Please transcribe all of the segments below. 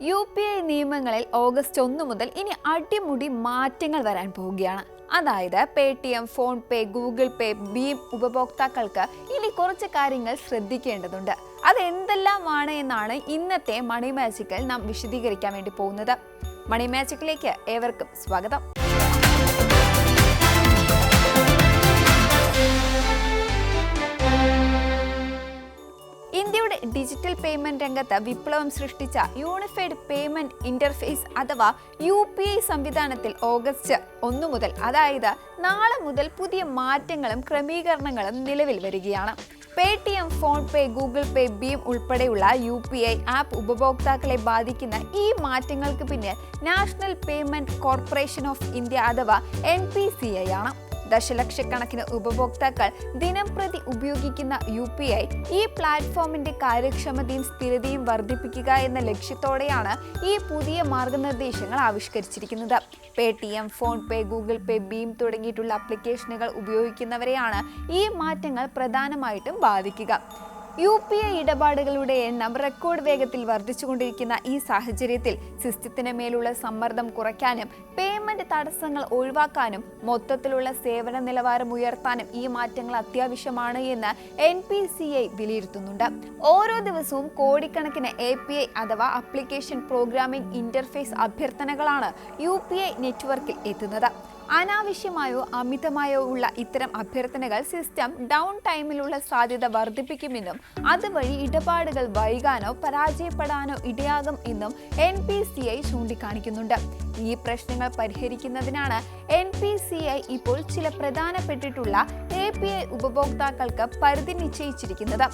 UPI നിയമങ്ങളിൽ August 1 മുതൽ ഇനി അടിമുടി മാറ്റങ്ങൾ വരാൻ പോവുകയാണ്. അതായത് പേടിഎം, ഫോൺ പേ, ഗൂഗിൾ പേ, ഭീം ഉപഭോക്താക്കൾക്ക് ഇനി കുറച്ച് കാര്യങ്ങൾ ശ്രദ്ധിക്കേണ്ടതുണ്ട്. അതെന്തെല്ലാമാണ് എന്നാണ് ഇന്നത്തെ മണി മാജിക്കിൽ നാം വിശദീകരിക്കാൻ വേണ്ടി പോകുന്നത്. മണി മാജിക്കിലേക്ക് ഏവർക്കും സ്വാഗതം. ഇന്ത്യയുടെ ഡിജിറ്റൽ പേയ്മെന്റ് രംഗത്ത് വിപ്ലവം സൃഷ്ടിച്ച യൂണിഫൈഡ് പേയ്മെന്റ് ഇന്റർഫേസ് അഥവാ UPI സംവിധാനത്തിൽ ഓഗസ്റ്റ് 1 മുതൽ, അതായത് നാളെ മുതൽ പുതിയ മാറ്റങ്ങളും ക്രമീകരണങ്ങളും നിലവിൽ വരികയാണ്. പേടിഎം, ഫോൺ പേ, ഗൂഗിൾ പേ, ഭീം ഉൾപ്പെടെയുള്ള UPI ആപ്പ് ഉപഭോക്താക്കളെ ബാധിക്കുന്ന ഈ മാറ്റങ്ങൾക്ക് പിന്നിൽ national payment corporation of India അഥവാ NPCI ആണ്. ദശലക്ഷക്കണക്കിന് ഉപഭോക്താക്കൾ ദിനംപ്രതി ഉപയോഗിക്കുന്ന UPI ഈ പ്ലാറ്റ്ഫോമിന്റെ കാര്യക്ഷമതയും സ്ഥിരതയും വർദ്ധിപ്പിക്കുക എന്ന ലക്ഷ്യത്തോടെയാണ് ഈ പുതിയ മാർഗനിർദ്ദേശങ്ങൾ ആവിഷ്കരിച്ചിരിക്കുന്നത്. പേടിഎം, ഫോൺ പേ, ഗൂഗിൾ പേ, ഭീം തുടങ്ങിയിട്ടുള്ള ആപ്ലിക്കേഷനുകൾ ഉപയോഗിക്കുന്നവരെയാണ് ഈ മാറ്റങ്ങൾ പ്രധാനമായിട്ടും ബാധിക്കുക. UPI ഇടപാടുകളുടെ എണ്ണം റെക്കോർഡ് വേഗത്തിൽ വർദ്ധിച്ചുകൊണ്ടിരിക്കുന്ന ഈ സാഹചര്യത്തിൽ സിസ്റ്റത്തിന് മേലുള്ള സമ്മർദ്ദം കുറയ്ക്കാനും പേയ്മെന്റ് തടസ്സങ്ങൾ ഒഴിവാക്കാനും മൊത്തത്തിലുള്ള സേവന നിലവാരം ഉയർത്താനും ഈ മാറ്റങ്ങൾ അത്യാവശ്യമാണ് എന്ന് NPCI വിലയിരുത്തുന്നുണ്ട്. ഓരോ ദിവസവും കോടിക്കണക്കിന് API അഥവാ ആപ്ലിക്കേഷൻ പ്രോഗ്രാമിംഗ് ഇന്റർഫേസ് അഭ്യർത്ഥനകളാണ് UPI നെറ്റ്വർക്കിൽ എത്തുന്നത്. അനാവശ്യമായോ അമിതമായോ ഉള്ള ഇത്തരം അഭ്യർത്ഥനകൾ സിസ്റ്റം ഡൗൺ ടൈമിലുള്ള സാധ്യത വർദ്ധിപ്പിക്കുമെന്നും അതുവഴി ഇടപാടുകൾ വൈകാനോ പരാജയപ്പെടാനോ ഇടയാകും എന്നും NPCI ചൂണ്ടിക്കാണിക്കുന്നുണ്ട്. ഈ പ്രശ്നങ്ങൾ പരിഹരിക്കുന്നതിനാണ് NPCI ഇപ്പോൾ ചില പ്രധാനപ്പെട്ടിട്ടുള്ള API ഉപഭോക്താക്കൾക്ക് പരിധി നിശ്ചയിച്ചിരിക്കുന്നത്.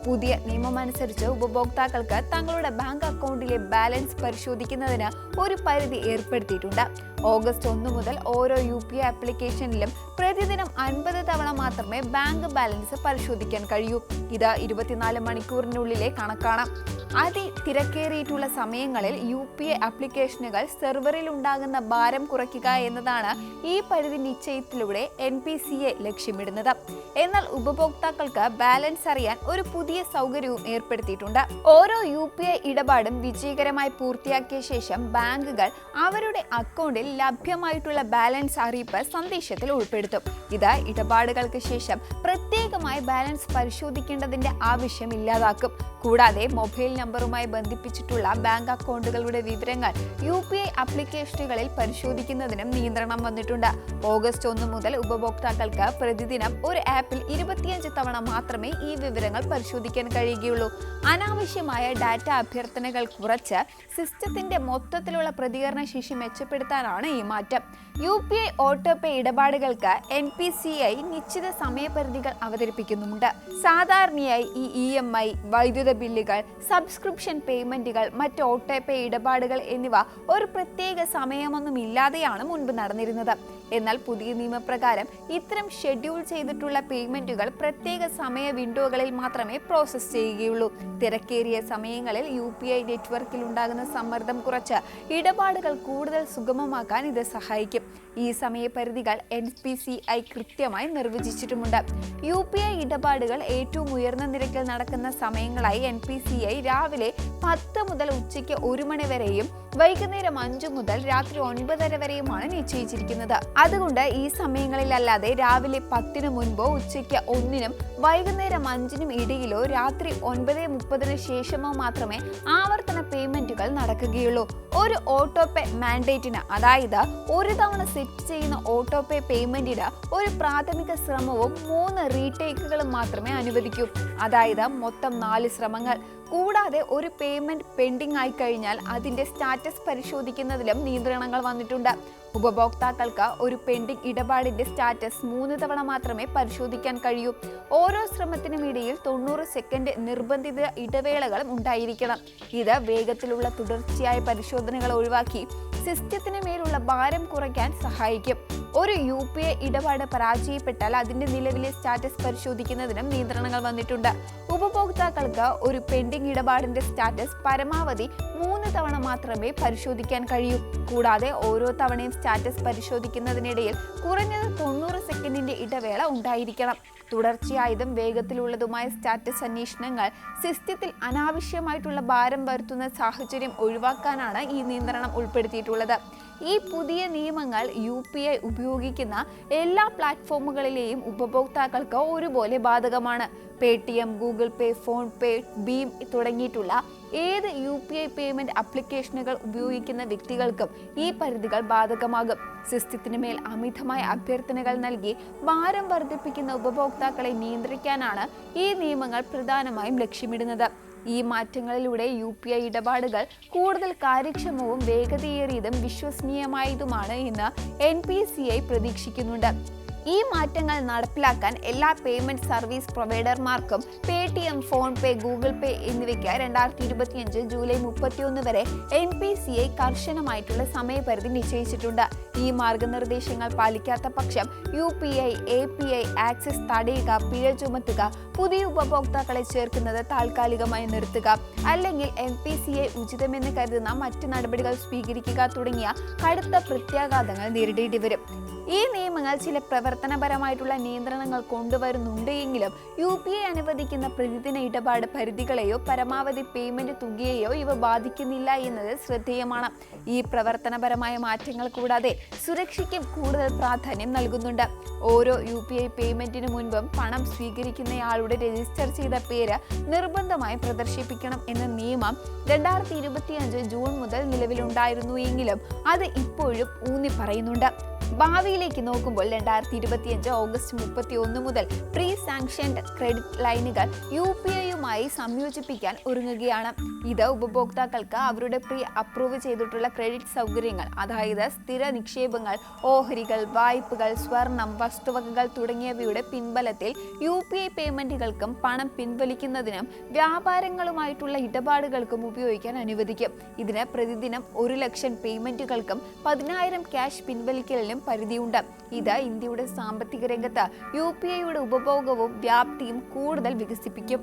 പുതിയ നിയമമനുസരിച്ച് ഉപഭോക്താക്കൾക്ക് തങ്ങളുടെ ബാങ്ക് അക്കൗണ്ടിലെ ബാലൻസ് പരിശോധിക്കുന്നതിന് ഒരു പരിധി ഏർപ്പെടുത്തിയിട്ടുണ്ട്. ഓഗസ്റ്റ് 1 മുതൽ ഓരോ UPI ആപ്ലിക്കേഷനിലും പ്രതിദിനം 50 തവണ മാത്രമേ ബാങ്ക് ബാലൻസ് പരിശോധിക്കാൻ കഴിയൂ. ഇത് 24 മണിക്കൂറിനുള്ളിലെ കണക്കാണ്. തിരക്കേറിയിട്ടുള്ള സമയങ്ങളിൽ UPI ആപ്ലിക്കേഷനുകൾ സെർവറിൽ ഉണ്ടാകുന്ന ഭാരം കുറയ്ക്കുക എന്നതാണ് ഈ പരിധി നിശ്ചയത്തിലൂടെ NPCI ലക്ഷ്യമിടുന്നത്. എന്നാൽ ഉപഭോക്താക്കൾക്ക് ബാലൻസ് അറിയാൻ ഒരു പുതിയ സൗകര്യവും ഏർപ്പെടുത്തിയിട്ടുണ്ട്. ഓരോ UPI ഇടപാടും വിജയകരമായി പൂർത്തിയാക്കിയ ശേഷം ബാങ്കുകൾ അവരുടെ അക്കൗണ്ടിൽ ലഭ്യമായിട്ടുള്ള ബാലൻസ് അറിയിപ്പ് സന്ദേശത്തിൽ ഉൾപ്പെടുത്തും. ഇത് ഇടപാടുകൾക്ക് ശേഷം പ്രത്യേകമായി ബാലൻസ് പരിശോധിക്കേണ്ടതിന്റെ ആവശ്യം ഇല്ലാതാക്കും. കൂടാതെ മൊബൈൽ നമ്പറുമായി ബന്ധിപ്പിച്ചിട്ടുള്ള ബാങ്ക് അക്കൗണ്ടുകളുടെ വിവരങ്ങൾ UPI ആപ്ലിക്കേഷനുകളിൽ പരിശോധിക്കുന്നതിനും നിയന്ത്രണം വന്നിട്ടുണ്ട്. ഓഗസ്റ്റ് 1 മുതൽ ഉപഭോക്താക്കൾക്ക് പ്രതിദിനം ഒരു ആപ്പിൽ 25 തവണ മാത്രമേ ഈ വിവരങ്ങൾ പരിശോധിക്കാൻ കഴിയുകയുള്ളൂ. അനാവശ്യമായ ഡാറ്റ അഭ്യർത്ഥനകൾ കുറച്ച് സിസ്റ്റത്തിന്റെ മൊത്തത്തിലുള്ള പ്രതികരണ ശേഷി മെച്ചപ്പെടുത്താനാണ് ഈ മാറ്റം. UPI ഓട്ടോപേ ഇടപാടുകൾക്ക് NPCI നിശ്ചിത സമയപരിധികൾ അവതരിപ്പിക്കുന്നുണ്ട്. സാധാരണയായി ഈ EMI, വൈദ്യുത ബില്ലുകൾ, സബ്സ്ക്രിപ്ഷൻ പേയ്മെന്റുകൾ, മറ്റ് ഓട്ടോപേ ഇടപാടുകൾ എന്നിവ ഒരു പ്രത്യേക സമയമൊന്നും ഇല്ലാതെയാണ് മുൻപ് നടന്നിരുന്നത്. എന്നാൽ പുതിയ നിയമപ്രകാരം ഇത്തരം ഷെഡ്യൂൾ ചെയ്തിട്ടുള്ള പേയ്മെന്റുകൾ പ്രത്യേക സമയ വിൻഡോകളിൽ മാത്രമേ പ്രോസസ് ചെയ്യുകയുള്ളൂ. തിരക്കേറിയ സമയങ്ങളിൽ UPI നെറ്റ്വർക്കിൽ ഉണ്ടാകുന്ന സമ്മർദ്ദം കുറച്ച് ഇടപാടുകൾ കൂടുതൽ സുഗമമാക്കാൻ ഇത് സഹായിക്കും. ഈ സമയപരിധികൾ NPCI കൃത്യമായി നിർവചിച്ചിട്ടുമുണ്ട്. UPI ഇടപാടുകൾ ഏറ്റവും ഉയർന്ന നിരക്കിൽ നടക്കുന്ന സമയങ്ങളായി NPCI രാവിലെ 10 മുതൽ ഉച്ചയ്ക്ക് 1 മണി വരെയും വൈകുന്നേരം 5 മുതൽ രാത്രി 9:30 വരെയുമാണ് നിശ്ചയിച്ചിരിക്കുന്നത്. അതുകൊണ്ട് ഈ സമയങ്ങളിലല്ലാതെ രാവിലെ 10-ന് മുൻപോ ഉച്ചയ്ക്ക് 1-നും വൈകുന്നേരം 5-നും ഇടയിലോ രാത്രി 9:30-ന് ശേഷമോ മാത്രമേ ആവർത്തന പേയ്മെന്റുകൾ നടക്കുകയുള്ളൂ. ഒരു ഓട്ടോപേ മാൻഡേറ്റിന്, അതായത് ഒരു തവണ സെറ്റ് ചെയ്യുന്ന ഓട്ടോപേ പേയ്മെന്റിന് ഒരു പ്രാഥമിക ശ്രമവും 3 റീടേക്കുകളും മാത്രമേ അനുവദിക്കൂ. അതായത് മൊത്തം 4 ശ്രമങ്ങൾ. കൂടാതെ ഒരു പേയ്മെന്റ് പെൻഡിംഗ് ആയി കഴിഞ്ഞാൽ അതിന്റെ സ്റ്റാറ്റസ് പരിശോധിക്കുന്നതിലും നിയന്ത്രണങ്ങൾ വന്നിട്ടുണ്ട്. ഉപഭോക്താക്കൾക്ക് ഒരു പെൻഡിംഗ് ഇടപാടിന്റെ സ്റ്റാറ്റസ് 3 തവണ മാത്രമേ പരിശോധിക്കാൻ കഴിയൂ. ഓരോ ശ്രമത്തിനും ഇടയിൽ 90 സെക്കൻഡ് നിർബന്ധിത ഇടവേളകളും ഉണ്ടായിരിക്കണം. ഇത് വേഗത്തിലുള്ള തുടർച്ചയായ പരിശോധനകൾ ഒഴിവാക്കി സിസ്റ്റത്തിന് മേലുള്ള ഭാരം കുറയ്ക്കാൻ സഹായിക്കും. ഒരു UPI ഇടപാട് പരാജയപ്പെട്ടാൽ അതിന്റെ നിലവിലെ സ്റ്റാറ്റസ് പരിശോധിക്കുന്നതിനും നിയന്ത്രണങ്ങൾ വന്നിട്ടുണ്ട്. ഉപഭോക്താക്കൾക്ക് ഒരു പെൻഡിംഗ് ഇടപാടിന്റെ സ്റ്റാറ്റസ് പരമാവധി 3 തവണ മാത്രമേ പരിശോധിക്കാൻ കഴിയൂ. കൂടാതെ ഓരോ തവണയും സ്റ്റാറ്റസ് പരിശോധിക്കുന്നതിനിടയിൽ കുറഞ്ഞത് 90 സെക്കൻഡിന്റെ ഇടവേള ഉണ്ടായിരിക്കണം. തുടർച്ചയായതും വേഗത്തിലുള്ളതുമായ സ്റ്റാറ്റസ് അന്വേഷണങ്ങൾ സിസ്റ്റത്തിൽ അനാവശ്യമായിട്ടുള്ള ഭാരം വരുത്തുന്ന സാഹചര്യം ഒഴിവാക്കാനാണ് ഈ നിയന്ത്രണം ഉൾപ്പെടുത്തിയിട്ടുള്ളത്. ഈ പുതിയ നിയമങ്ങൾ UPI ഉപയോഗിക്കുന്ന എല്ലാ പ്ലാറ്റ്ഫോമുകളിലെയും ഉപഭോക്താക്കൾക്ക് ഒരുപോലെ ബാധകമാണ്. പേടിഎം, ഗൂഗിൾ പേ, ഫോൺ പേ, ഭീം തുടങ്ങിയിട്ടുള്ള ഏത് UPI പേയ്മെന്റ് ആപ്ലിക്കേഷനുകൾ ഉപയോഗിക്കുന്ന വ്യക്തികൾക്കും ഈ പരിധികൾ ബാധകമാകും. സിസ്റ്റത്തിന് മേൽ അമിതമായ അഭ്യർത്ഥനകൾ നൽകി ഭാരം വർദ്ധിപ്പിക്കുന്ന ഉപഭോക്താക്കളെ നിയന്ത്രിക്കാനാണ് ഈ നിയമങ്ങൾ പ്രധാനമായും ലക്ഷ്യമിടുന്നത്. ഈ മാറ്റങ്ങളിലൂടെ UPI ഇടപാടുകൾ കൂടുതൽ കാര്യക്ഷമവും വേഗതയേറിയതും വിശ്വസനീയമായതുമാണ് എന്ന് NPCI പ്രതീക്ഷിക്കുന്നുണ്ട്. ഈ മാറ്റങ്ങൾ നടപ്പിലാക്കാൻ എല്ലാ പേയ്മെന്റ് സർവീസ് പ്രൊവൈഡർമാർക്കും Paytm, PhonePe, Google Pay എന്നിവയ്ക്ക് 2025 ജൂലൈ 31 വരെ NPCI കർശനമായിട്ടുള്ള സമയപരിധി നിശ്ചയിച്ചിട്ടുണ്ട്. ഈ മാർഗനിർദ്ദേശങ്ങൾ പാലിക്കാത്ത പക്ഷം UPI, API ആക്സസ് തടയുക, പിഴ ചുമത്തുക, പുതിയ ഉപഭോക്താക്കളെ ചേർക്കുന്നത് താൽക്കാലികമായി നിർത്തുക, അല്ലെങ്കിൽ NPCI ഉചിതമെന്ന് കരുതുന്ന മറ്റ് നടപടികൾ സ്വീകരിക്കുക തുടങ്ങിയ കടുത്ത പ്രത്യാഘാതങ്ങൾ നേരിടേണ്ടി വരും. ഈ നിയമങ്ങൾ ചില പ്രവർത്തനപരമായിട്ടുള്ള നിയന്ത്രണങ്ങൾ കൊണ്ടുവരുന്നുണ്ട് എങ്കിലും UPI അനുവദിക്കുന്ന പ്രതിദിന ഇടപാട് പരിധികളെയോ പരമാവധി പേയ്മെന്റ് തുകയെയോ ഇവ ബാധിക്കുന്നില്ല എന്നത് ശ്രദ്ധേയമാണ്. ഈ പ്രവർത്തനപരമായ മാറ്റങ്ങൾ കൂടാതെ സുരക്ഷയ്ക്കും കൂടുതൽ പ്രാധാന്യം നൽകുന്നുണ്ട്. ഓരോ UPI പേയ്മെന്റിന് മുൻപും പണം സ്വീകരിക്കുന്നയാളുടെ രജിസ്റ്റർ ചെയ്ത പേര് നിർബന്ധമായി പ്രദർശിപ്പിക്കണം എന്ന നിയമം 2025 ജൂൺ മുതൽ നിലവിലുണ്ടായിരുന്നു എങ്കിലും അത് ഇപ്പോഴും ഊന്നി പറയുന്നുണ്ട്. ഭാവിയിലേക്ക് നോക്കുമ്പോൾ 2025 ഓഗസ്റ്റ് 31 മുതൽ പ്രീ സാങ്ഷൻഡ് ക്രെഡിറ്റ് ലൈനുകൾ UPIയുമായി സംയോജിപ്പിക്കാൻ ഒരുങ്ങുകയാണ്. ഇത് ഉപഭോക്താക്കൾക്ക് അവരുടെ പ്രീ അപ്രൂവ് ചെയ്തിട്ടുള്ള ക്രെഡിറ്റ് സൗകര്യങ്ങൾ, അതായത് സ്ഥിര നിക്ഷേപങ്ങൾ, ഓഹരികൾ, വായ്പകൾ, സ്വർണം, വസ്തുവകകൾ തുടങ്ങിയവയുടെ പിൻബലത്തിൽ UPI പേയ്മെന്റുകൾക്കും പണം പിൻവലിക്കുന്നതിനും വ്യാപാരങ്ങളുമായിട്ടുള്ള ഇടപാടുകൾക്കും ഉപയോഗിക്കാൻ അനുവദിക്കും. ഇതിന് പ്രതിദിനം 1 ലക്ഷം പേയ്മെന്റുകൾക്കും 10,000 ക്യാഷ് പിൻവലിക്കലിനും പരിധിയുണ്ട്. ഇത് ഇന്ത്യയുടെ സാമ്പത്തിക രംഗത്ത് UPIയുടെ ഉപഭോഗവും വ്യാപ്തിയും കൂടുതൽ വികസിപ്പിക്കും.